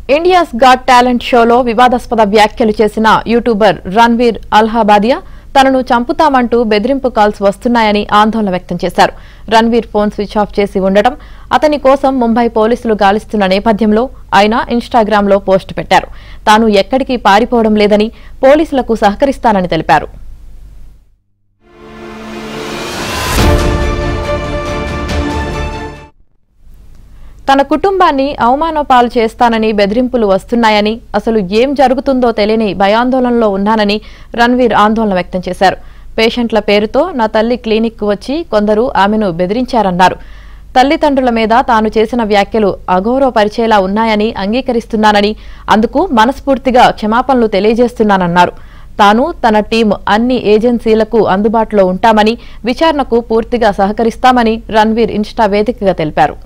India's got talent షోలో వివాదాస్పద వ్యాఖ్యలు చేసిన యూట్యూబర్ రణ్వీర్ అల్హాబాదియా తనను చంపుతామంటూ బెదిరింపు కాల్స్ వస్తున్నాయని ఆందోళన వ్యక్తం చేశారు. రణ్వీర్ ఫోన్ స్విచ్ ఆఫ్ చేసి ఉండటం, అతని కోసం ముంబై పోలీసులు గాలిస్తున్న నేపథ్యంలో ఆయన ఇన్‌స్టాగ్రామ్‌లో పోస్ట్ పెట్టారు. తాను ఎక్కడికి పారిపోవడం లేదని, పోలీసులకు సహకరిస్తానని తెలిపారు. తన కుటుంబాన్ని అవమానపాలు చేస్తానని బెదిరింపులు వస్తున్నాయని, అసలు ఏం జరుగుతుందో తెలియని భయాందోళనలో ఉన్నానని రణ్వీర్ ఆందోళన వ్యక్తం చేశారు. పేషెంట్ల పేరుతో నా తల్లి క్లినిక్కు వచ్చి కొందరు ఆమెను బెదిరించారన్నారు. తల్లిదండ్రుల మీద తాను చేసిన వ్యాఖ్యలు అగౌరవపరిచేలా ఉన్నాయని అంగీకరిస్తున్నానని, అందుకు మనస్ఫూర్తిగా క్షమాపణలు తెలియజేస్తున్నానన్నారు. తాను తన టీం అన్ని ఏజెన్సీలకు అందుబాటులో ఉంటామని, విచారణకు పూర్తిగా సహకరిస్తామని రణ్వీర్ ఇన్‌స్టా వేదికగా తెలిపారు.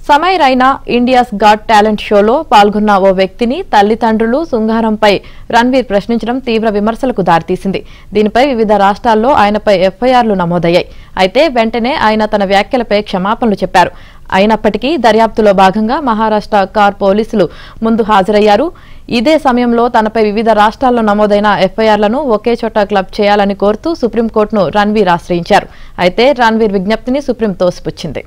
సమై రైనా ఇండియాస్ గాట్ టాలెంట్ షోలో పాల్గొన్న ఓ వ్యక్తిని తల్లిదండ్రులు శృంగారంపై రణ్వీర్ ప్రశ్నించడం తీవ్ర విమర్శలకు దారితీసింది. దీనిపై వివిధ రాష్ట్రాల్లో ఆయనపై ఎఫ్ఐఆర్లు నమోదయ్యాయి. అయితే వెంటనే ఆయన తన వ్యాఖ్యలపై క్షమాపణలు చెప్పారు. అయినప్పటికీ దర్యాప్తులో భాగంగా మహారాష్ట్ర కార్ పోలీసులు ముందు హాజరయ్యారు. ఇదే సమయంలో తనపై వివిధ రాష్ట్రాల్లో నమోదైన ఎఫ్ఐఆర్లను ఒకే చోట క్లబ్ చేయాలని కోరుతూ సుప్రీంకోర్టును రణ్వీర్ ఆశ్రయించారు. అయితే రణ్వీర్ విజ్ఞప్తిని సుప్రీం తోసిపుచ్చింది.